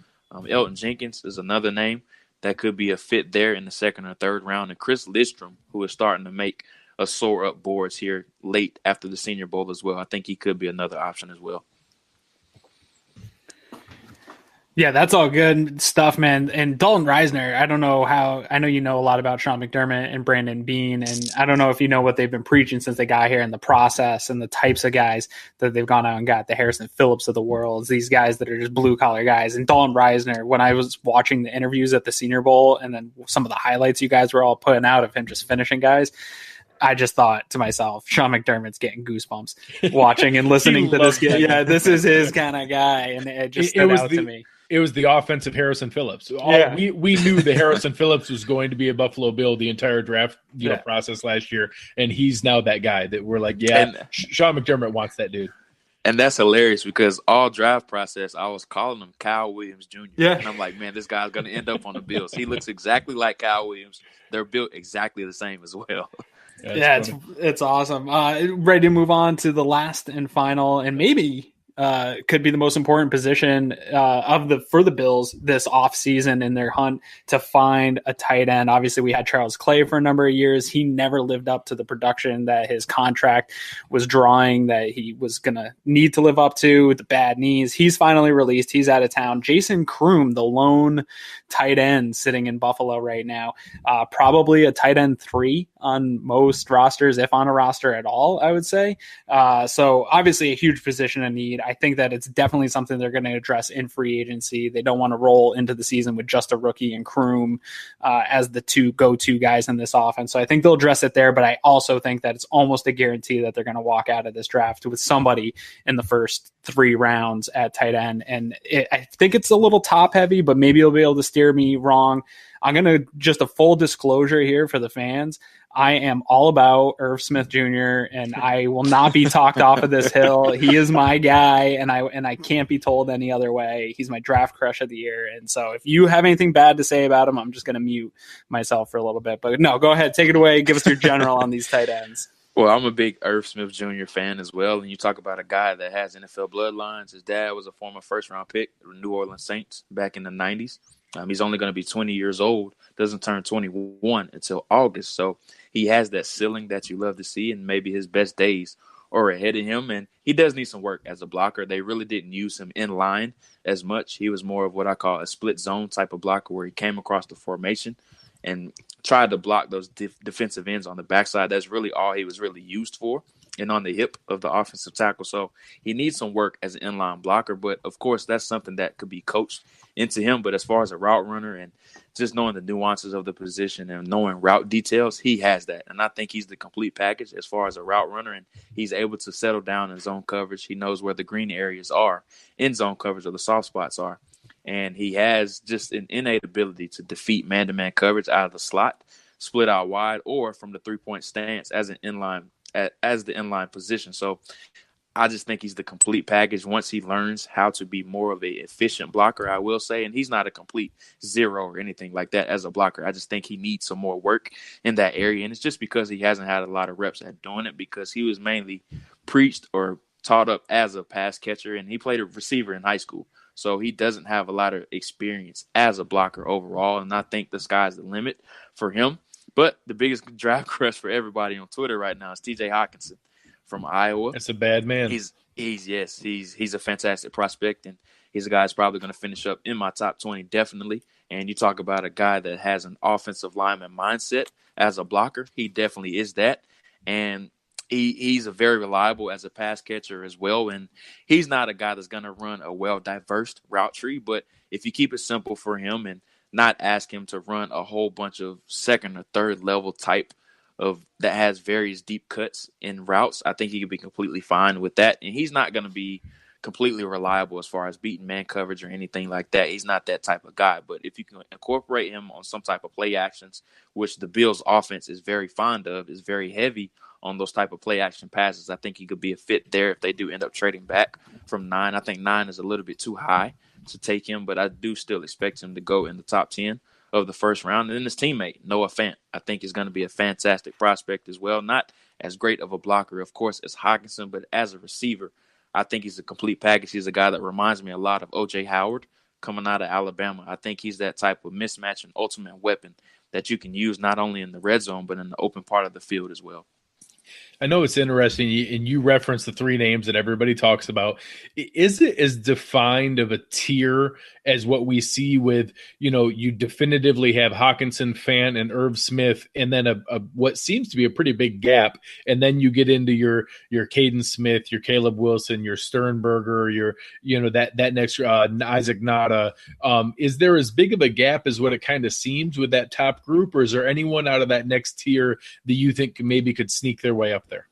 Elton Jenkins is another name that could be a fit there in the second or third round. And Chris Lindstrom, who is starting to make a soar up boards here late after the Senior Bowl as well. I think he could be another option as well. Yeah, that's all good stuff, man. And Dalton Reisner, I know you know a lot about Sean McDermott and Brandon Beane, and I don't know if you know what they've been preaching since they got here and the process and the types of guys that they've gone out and got, the Harrison Phillips of the world, these guys that are just blue-collar guys. And Dalton Reisner, when I was watching the interviews at the Senior Bowl and then some of the highlights you guys were all putting out of him just finishing guys, I just thought to myself, Sean McDermott's getting goosebumps watching and listening to this guy. Yeah, this is his kind of guy, and it just stood out to me. It was the offensive Harrison Phillips. We knew that Harrison Phillips was going to be a Buffalo Bill the entire draft process last year, and he's now that guy that we're like, Sean McDermott wants that dude. And that's hilarious because all draft process, I was calling him Kyle Williams Jr. Yeah. And I'm like, man, this guy's going to end up on the Bills. He looks exactly like Kyle Williams. They're built exactly the same as well. Yeah, it's awesome. Ready to move on to the last and final, and maybe could be the most important position for the Bills this offseason in their hunt to find a tight end. Obviously, we had Charles Clay for a number of years. He never lived up to the production that his contract was drawing, that he was going to need to live up to with the bad knees. He's finally released. He's out of town. Jason Kroom, the lone tight end sitting in Buffalo right now, probably a tight end 3 on most rosters, if on a roster at all, I would say. So obviously a huge position of need. I think that it's definitely something they're going to address in free agency. They don't want to roll into the season with just a rookie and Kroom as the 2 go-to guys in this offense. So I think they'll address it there, but I also think that it's almost a guarantee that they're going to walk out of this draft with somebody in the first 3 rounds at tight end. And I think it's a little top heavy, but maybe you'll be able to steer me wrong. I'm going to just a full disclosure here for the fans. I am all about Irv Smith Jr. and I will not be talked off of this hill. He is my guy, and I can't be told any other way. He's my draft crush of the year. And so if you have anything bad to say about him, I'm just going to mute myself for a little bit. But no, go ahead. Take it away. Give us your general on these tight ends. Well, I'm a big Irv Smith Jr. fan as well. And you talk about a guy that has NFL bloodlines. His dad was a former first-round pick of the New Orleans Saints back in the 90s. He's only going to be 20 years old, doesn't turn 21 until August. So he has that ceiling that you love to see, and maybe his best days are ahead of him. And he does need some work as a blocker. They really didn't use him in line as much. He was more of what I call a split zone type of blocker where he came across the formation and tried to block those defensive ends on the backside. That's really all he was really used for. and on the hip of the offensive tackle. So he needs some work as an inline blocker. But, of course, that's something that could be coached into him. But as far as a route runner and just knowing the nuances of the position and knowing route details, he has that. And I think he's the complete package as far as a route runner. And he's able to settle down in zone coverage. He knows where the green areas are in zone coverage or the soft spots are. And he has just an innate ability to defeat man-to-man coverage out of the slot, split out wide, or from the three-point stance as an inline as the inline position. So I just think he's the complete package once he learns how to be more of an efficient blocker, I will say. And he's not a complete zero or anything like that as a blocker. I just think he needs some more work in that area. And it's just because he hasn't had a lot of reps at doing it, because he was mainly preached or taught up as a pass catcher, and he played a receiver in high school. So he doesn't have a lot of experience as a blocker overall. And I think the sky's the limit for him. But the biggest draft crush for everybody on Twitter right now is TJ Hawkinson from Iowa. That's a bad man. He's a fantastic prospect, and he's a guy that's probably going to finish up in my top 20 definitely. And you talk about a guy that has an offensive lineman mindset as a blocker. He definitely is that. And he's a very reliable as a pass catcher as well. And he's not a guy that's going to run a well-diverse route tree, but if you keep it simple for him and not ask him to run a whole bunch of second or third level type of that has various deep cuts in routes, I think he could be completely fine with that. And he's not going to be completely reliable as far as beating man coverage or anything like that. He's not that type of guy. But if you can incorporate him on some type of play actions, which the Bills offense is very fond of, is very heavy on those type of play action passes, I think he could be a fit there if they do end up trading back from 9. I think 9 is a little bit too high to take him, but I do still expect him to go in the top 10 of the first round. And then his teammate, Noah Fant, I think is going to be a fantastic prospect as well. Not as great of a blocker, of course, as Hawkinson, but as a receiver, I think he's a complete package. He's a guy that reminds me a lot of O.J. Howard coming out of Alabama. I think he's that type of mismatch and ultimate weapon that you can use not only in the red zone, but in the open part of the field as well. I know it's interesting, and you reference the 3 names that everybody talks about. Is it as defined of a tier as what we see with, you definitively have Hawkinson, Fant, and Irv Smith, and then a what seems to be a pretty big gap, and then you get into your Caden Smith, your Caleb Wilson, your Sternberger, your that next Isaac Nada. Is there as big of a gap as what it kind of seems with that top group, or is there anyone out of that next tier that you think maybe could sneak their way up there?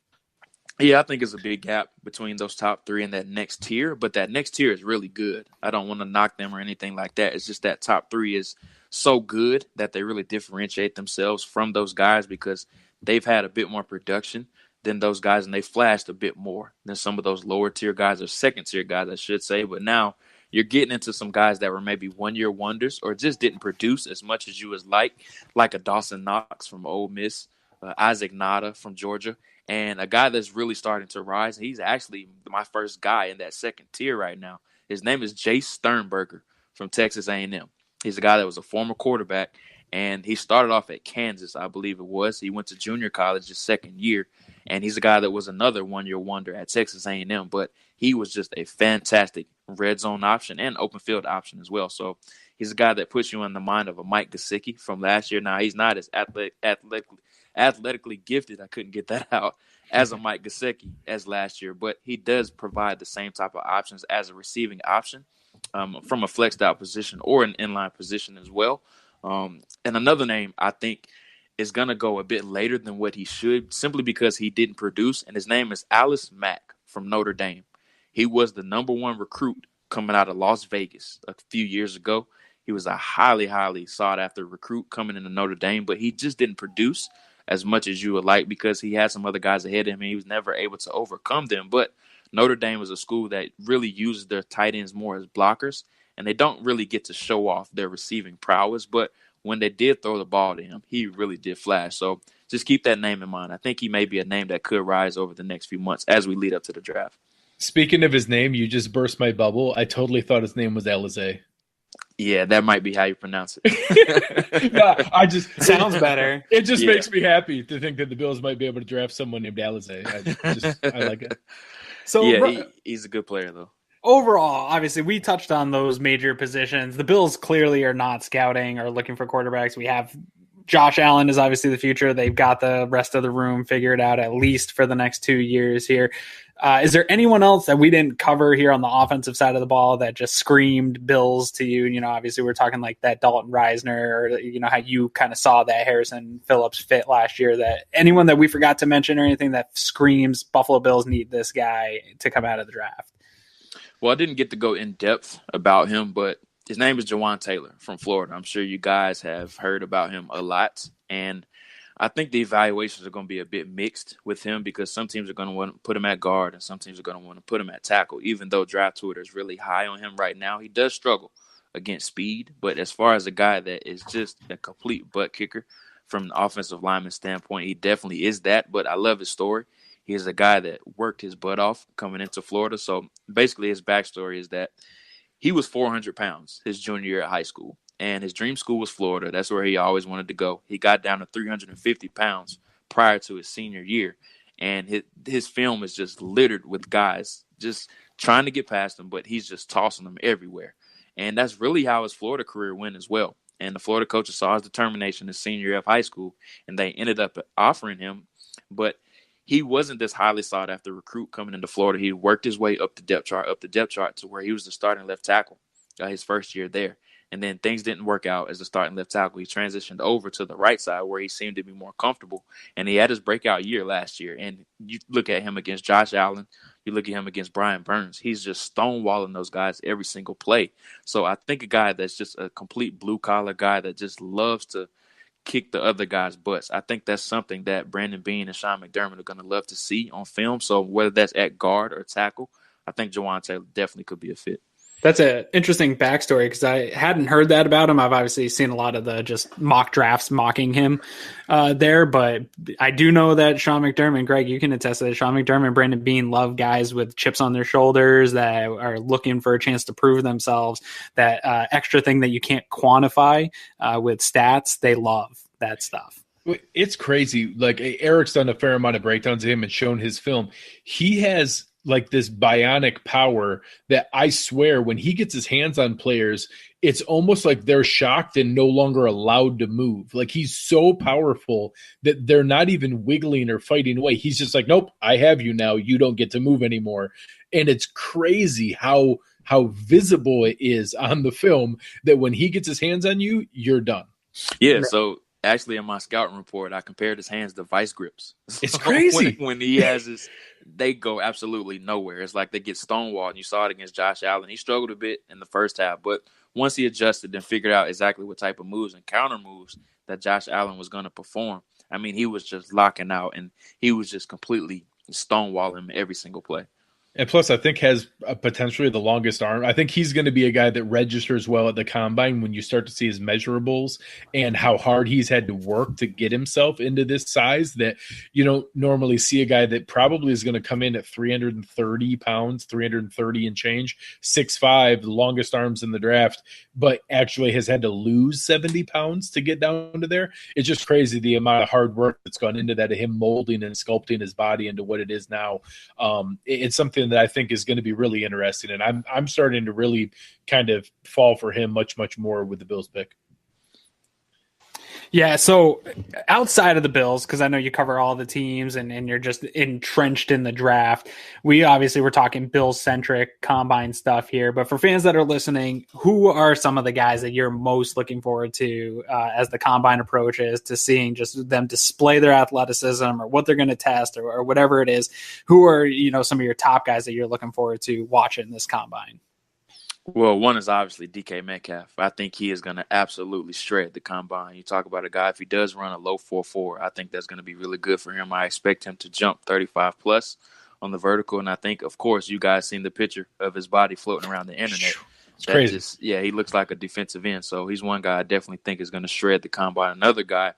Yeah, I think it's a big gap between those top 3 and that next tier, but that next tier is really good. I don't want to knock them or anything like that. It's just that top 3 is so good that they really differentiate themselves from those guys because they've had a bit more production than those guys, and they flashed a bit more than some of those lower tier guys or second tier guys, I should say. But now you're getting into some guys that were maybe one-year wonders or just didn't produce as much as you was like a Dawson Knox from Ole Miss, Isaac Nada from Georgia. And a guy that's really starting to rise, he's actually my first guy in that second tier right now. His name is Jace Sternberger from Texas A&M. He's a guy that was a former quarterback, and he started off at Kansas, I believe it was. He went to junior college his second year, and he's a guy that was another one-year wonder at Texas A&M. But he was just a fantastic red zone option and open field option as well. So he's a guy that puts you in the mind of a Mike Gesicki from last year. Now, he's not as athletically gifted, I couldn't get that out, as a Mike Gesicki as last year, but he does provide the same type of options as a receiving option from a flexed out position or an inline position as well. And another name I think is going to go a bit later than what he should simply because he didn't produce, and his name is Alice Mack from Notre Dame. He was the number 1 recruit coming out of Las Vegas a few years ago. He was a highly, highly sought-after recruit coming into Notre Dame, but he just didn't produce as much as you would like because he had some other guys ahead of him, and he was never able to overcome them. But Notre Dame is a school that really uses their tight ends more as blockers, and they don't really get to show off their receiving prowess. But when they did throw the ball to him, he really did flash. So just keep that name in mind. I think he may be a name that could rise over the next few months as we lead up to the draft. Speaking of his name, you just burst my bubble. I totally thought his name was Alizé. Yeah, that might be how you pronounce it. No, I just sounds better. It just makes me happy to think that the Bills might be able to draft someone named Alizé. I like it. So yeah, he's a good player though. Overall, obviously, we touched on those major positions. The Bills clearly are not scouting or looking for quarterbacks. We have Josh Allen is obviously the future. They've got the rest of the room figured out at least for the next 2 years here. Is there anyone else that we didn't cover here on the offensive side of the ball that just screamed Bills to you? You know, obviously we're talking like that Dalton Reisner, or, you know, how you kind of saw that Harrison Phillips fit last year. That anyone that we forgot to mention or anything that screams Buffalo Bills need this guy to come out of the draft? Well, I didn't get to go in depth about him, but his name is Jawan Taylor from Florida. I'm sure you guys have heard about him a lot. And I think the evaluations are going to be a bit mixed with him because some teams are going to want to put him at guard and some teams are going to want to put him at tackle. Even though draft Twitter is really high on him right now, he does struggle against speed. But as far as a guy that is just a complete butt kicker from an offensive lineman standpoint, he definitely is that. But I love his story. He is a guy that worked his butt off coming into Florida. So basically his backstory is that he was 400 pounds his junior year at high school, and his dream school was Florida. That's where he always wanted to go. He got down to 350 pounds prior to his senior year, and his film is just littered with guys just trying to get past him, but he's just tossing them everywhere. And that's really how his Florida career went as well. And the Florida coaches saw his determination his senior year of high school, and they ended up offering him, but he wasn't this highly sought after recruit coming into Florida. He worked his way up the depth chart to where he was the starting left tackle his first year there. And then things didn't work out as the starting left tackle. He transitioned over to the right side where he seemed to be more comfortable. And he had his breakout year last year. And you look at him against Josh Allen, you look at him against Brian Burns, he's just stonewalling those guys every single play. So I think a guy that's just a complete blue-collar guy that just loves to kick the other guys' butts. I think that's something that Brandon Beane and Sean McDermott are going to love to see on film. So whether that's at guard or tackle, I think Jawan Taylor definitely could be a fit. That's an interesting backstory because I hadn't heard that about him. I've obviously seen a lot of the just mock drafts mocking him there, but I do know that Sean McDermott, Greg, you can attest to that. Sean McDermott and Brandon Beane love guys with chips on their shoulders that are looking for a chance to prove themselves. That extra thing that you can't quantify with stats, they love that stuff. It's crazy. Like Eric's done a fair amount of breakdowns of him and shown his film. He has like this bionic power that I swear when he gets his hands on players, it's almost like they're shocked and no longer allowed to move. Like he's so powerful that they're not even wiggling or fighting away. He's just like, nope, I have you now. You don't get to move anymore. And it's crazy how visible it is on the film that when he gets his hands on you, you're done. Yeah, so actually in my scouting report, I compared his hands to vice grips. It's crazy. when he has his, they go absolutely nowhere. It's like they get stonewalled. And you saw it against Josh Allen. He struggled a bit in the first half, but once he adjusted and figured out exactly what type of moves and counter moves that Josh Allen was going to perform, I mean, he was just locking out and he was just completely stonewalling him every single play. And plus, I think has potentially the longest arm. I think he's going to be a guy that registers well at the combine when you start to see his measurables and how hard he's had to work to get himself into this size that you don't normally see a guy that probably is going to come in at 330 pounds, 330 and change, 6'5", the longest arms in the draft, but actually has had to lose 70 pounds to get down to there. It's just crazy the amount of hard work that's gone into that, of him molding and sculpting his body into what it is now. It's something that I think is going to be really interesting, and I'm starting to really kind of fall for him much more with the Bills pick. Yeah, so outside of the Bills, because I know you cover all the teams and you're just entrenched in the draft, we obviously were talking Bills-centric combine stuff here, but for fans that are listening, who are some of the guys that you're most looking forward to as the combine approaches, to seeing just them display their athleticism or what they're going to test or whatever it is? Who are, some of your top guys that you're looking forward to watching this combine? Well, one is obviously DK Metcalf. I think he is going to absolutely shred the combine. You talk about a guy, if he does run a low 4.4, I think that's going to be really good for him. I expect him to jump 35 plus on the vertical. And I think, of course, you guys seen the picture of his body floating around the internet. It's crazy. He looks like a defensive end. So he's one guy I definitely think is going to shred the combine. Another guy,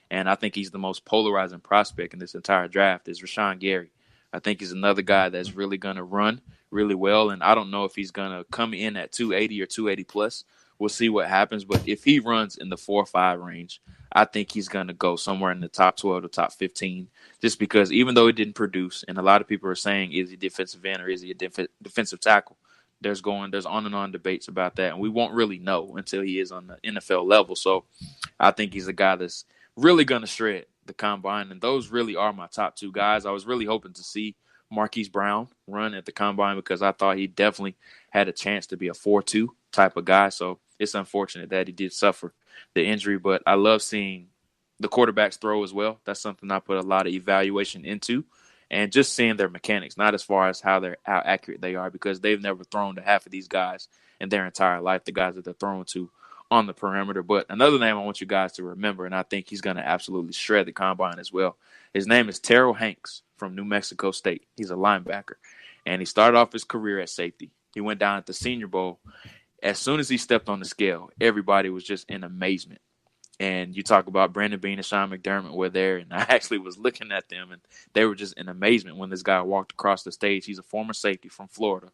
and I think he's the most polarizing prospect in this entire draft, is Rashawn Gary. I think he's another guy that's really going to run really well, and I don't know if he's going to come in at 280 or 280 plus. We'll see what happens, but if he runs in the 4.5 range, I think he's going to go somewhere in the top 12 to top 15, just because even though he didn't produce, and a lot of people are saying, is he defensive end or is he a defensive tackle? There's on and on debates about that, and we won't really know until he is on the NFL level. So I think he's a guy that's really going to shred the combine. And those really are my top two guys. I was really hoping to see Marquise Brown run at the combine because I thought he definitely had a chance to be a 4-2 type of guy. So it's unfortunate that he did suffer the injury, but I love seeing the quarterbacks throw as well. That's something I put a lot of evaluation into, and just seeing their mechanics, not as far as how accurate they are, because they've never thrown to half of these guys in their entire life, the guys that they're throwing to on the perimeter. But another name I want you guys to remember, and I think he's going to absolutely shred the combine as well. His name is Terrell Hanks from New Mexico State. He's a linebacker, and he started off his career at safety. He went down at the Senior Bowl. As soon as he stepped on the scale, everybody was just in amazement. And you talk about Brandon Beane and Sean McDermott were there, and I actually was looking at them, and they were just in amazement when this guy walked across the stage. He's a former safety from Florida.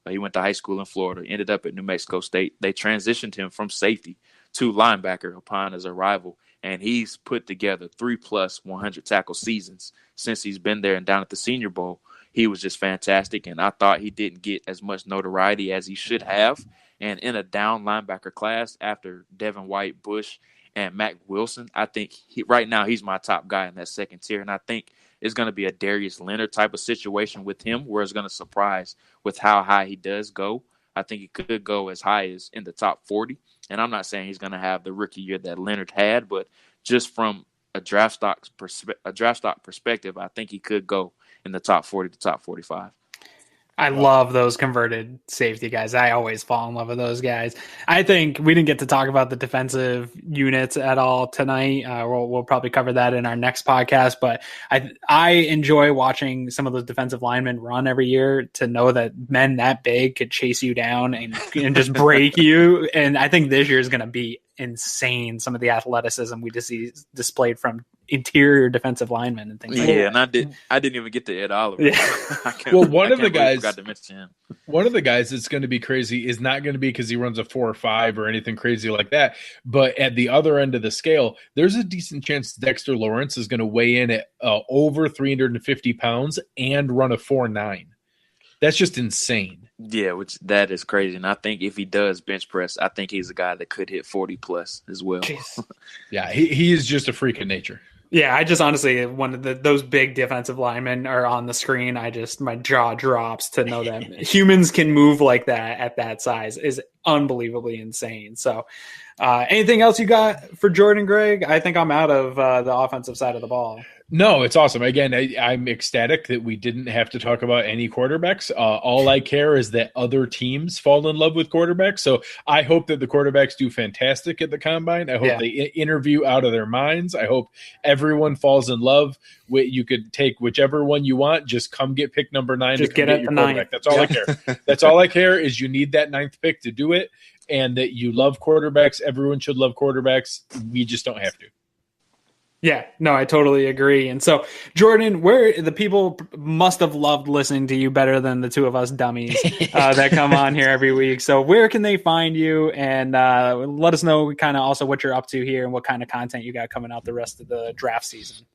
He went to high school in Florida, ended up at New Mexico State. They transitioned him from safety to linebacker upon his arrival, and he's put together 3+ 100 tackle seasons since he's been there. And down at the Senior Bowl, he was just fantastic, and I thought he didn't get as much notoriety as he should have. And in a down linebacker class after Devin White, Bush, and Mac Wilson, I think right now he's my top guy in that second tier. And I think it's going to be a Darius Leonard type of situation with him, where it's going to surprise with how high he does go. I think he could go as high as in the top 40. And I'm not saying he's going to have the rookie year that Leonard had, but just from a draft stock perspective, I think he could go in the top 40 to top 45. I love those converted safety guys. I always fall in love with those guys. I think we didn't get to talk about the defensive units at all tonight. We'll probably cover that in our next podcast, but I enjoy watching some of those defensive linemen run every year, to know that men that big could chase you down and just break you. And I think this year is going to be insane. Some of the athleticism we just see displayed from interior defensive linemen and things like that. Yeah, and I didn't even get to Ed Oliver. Yeah. Well, one of the guys that's going to be crazy is not going to be because he runs a 4.5 or anything crazy like that. But at the other end of the scale, there's a decent chance Dexter Lawrence is going to weigh in at over 350 pounds and run a 4.9. That's just insane. Yeah, that is crazy. And I think if he does bench press, I think he's a guy that could hit 40+ as well. Yeah, he is just a freak of nature. Yeah, I just honestly, one of those big defensive linemen are on the screen. My jaw drops to know that humans can move like that at that size is unbelievably insane. So anything else you got for Jordan, Greg? I think I'm out of the offensive side of the ball. No, it's awesome. Again, I'm ecstatic that we didn't have to talk about any quarterbacks. All I care is that other teams fall in love with quarterbacks. So I hope that the quarterbacks do fantastic at the combine. I hope they interview out of their minds. I hope everyone falls in love. You could take whichever one you want. Just come get pick number 9. Just get your quarterback. That's all I care. That's all I care is you need that 9th pick to do it, and that you love quarterbacks. Everyone should love quarterbacks. We just don't have to. Yeah, no, I totally agree. And so, Jordan, where the people must have loved listening to you better than the two of us dummies that come on here every week. So where can they find you? And let us know kind of also what you're up to here and what kind of content you got coming out the rest of the draft season.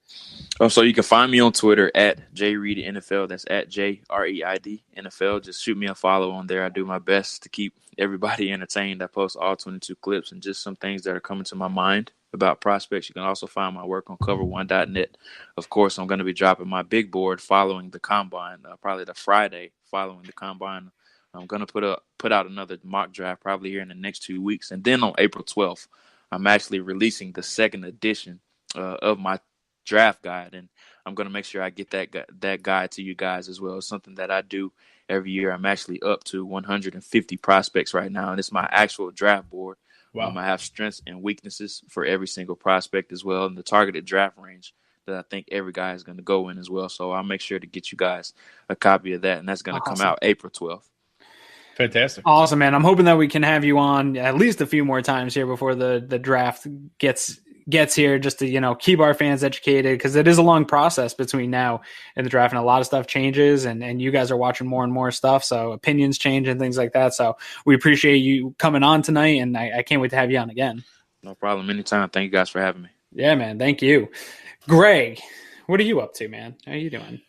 So you can find me on Twitter at JReidNFL. That's at JREID NFL. Just shoot me a follow on there. I do my best to keep everybody entertained. I post all 22 clips and just some things that are coming to my mind about prospects. You can also find my work on cover1.net. Of course, I'm going to be dropping my big board following the combine, probably the Friday following the combine. I'm going to put out another mock draft probably here in the next 2 weeks. And then on April 12th, I'm actually releasing the second edition of my draft guide. And I'm going to make sure I get that guide to you guys as well. It's something that I do every year. I'm actually up to 150 prospects right now, and it's my actual draft board. Wow. I have strengths and weaknesses for every single prospect as well, and the targeted draft range that I think every guy is going to go in as well. So I'll make sure to get you guys a copy of that, and that's going to come out April 12th. Fantastic. Awesome, man. I'm hoping that we can have you on at least a few more times here before the draft gets here, just to, keep our fans educated, because it is a long process between now and the draft, and a lot of stuff changes, and you guys are watching more and more stuff, so opinions change and things like that. So we appreciate you coming on tonight, and I can't wait to have you on again. No problem. Anytime. Thank you guys for having me. Yeah, man. Thank you. Greg, what are you up to, man? How are you doing?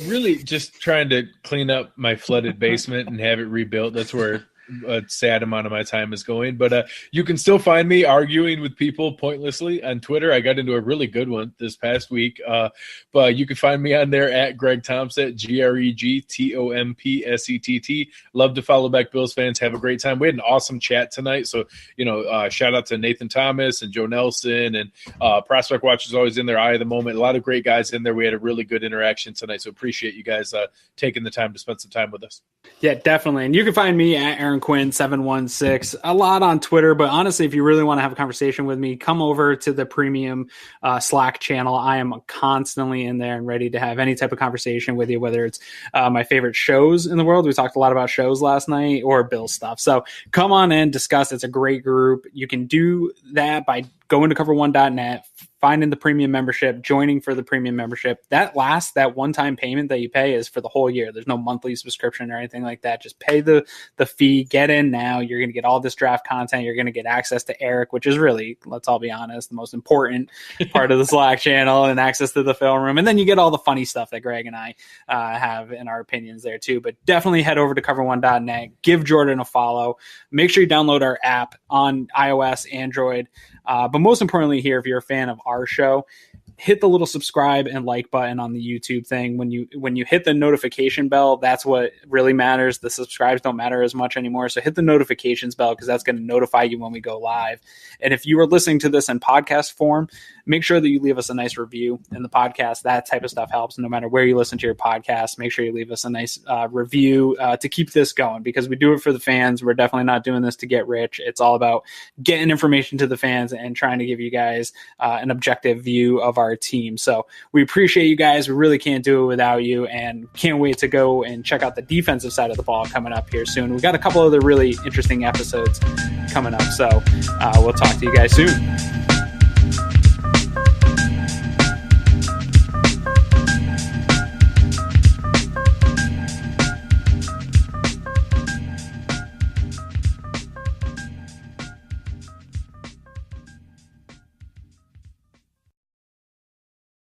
Really just trying to clean up my flooded basement and have it rebuilt. That's where a sad amount of my time is going. But you can still find me arguing with people pointlessly on Twitter. I got into a really good one this past week. But you can find me on there at Greg Thompsett, GregTompsett. Love to follow back Bills fans. Have a great time. We had an awesome chat tonight. So, shout out to Nathan Thomas and Joe Nelson, and Prospect Watch is always in their eye of the moment. A lot of great guys in there. We had a really good interaction tonight. So appreciate you guys taking the time to spend some time with us. Yeah, definitely. And you can find me at Aaron Quinn 716, a lot on Twitter. But honestly, if you really want to have a conversation with me, come over to the premium Slack channel. I am constantly in there and ready to have any type of conversation with you, whether it's my favorite shows in the world. We talked a lot about shows last night, or Bill stuff. So come on in, discuss. It's a great group. You can do that by going to cover1.net, finding the premium membership, joining for the premium membership. That one-time payment that you pay is for the whole year. There's no monthly subscription or anything like that. Just pay the fee, get in now. You're going to get all this draft content. You're going to get access to Eric, which is really, let's all be honest, the most important part of the Slack channel, and access to the film room. And then you get all the funny stuff that Greg and I have in our opinions there too. But definitely head over to cover1.net. Give Jordan a follow. Make sure you download our app on iOS, Android. But most importantly here, if you're a fan of our show, hit the little subscribe and like button on the YouTube thing. When you hit the notification bell, that's what really matters. The subscribes don't matter as much anymore. So hit the notifications bell, because that's going to notify you when we go live. And if you are listening to this in podcast form, make sure that you leave us a nice review in the podcast. That type of stuff helps. No matter where you listen to your podcast, make sure you leave us a nice review to keep this going, because we do it for the fans. We're definitely not doing this to get rich. It's all about getting information to the fans and trying to give you guys an objective view of our team. So we appreciate you guys. We really can't do it without you, and can't wait to go and check out the defensive side of the ball coming up here soon. We've got a couple other really interesting episodes coming up. So we'll talk to you guys soon.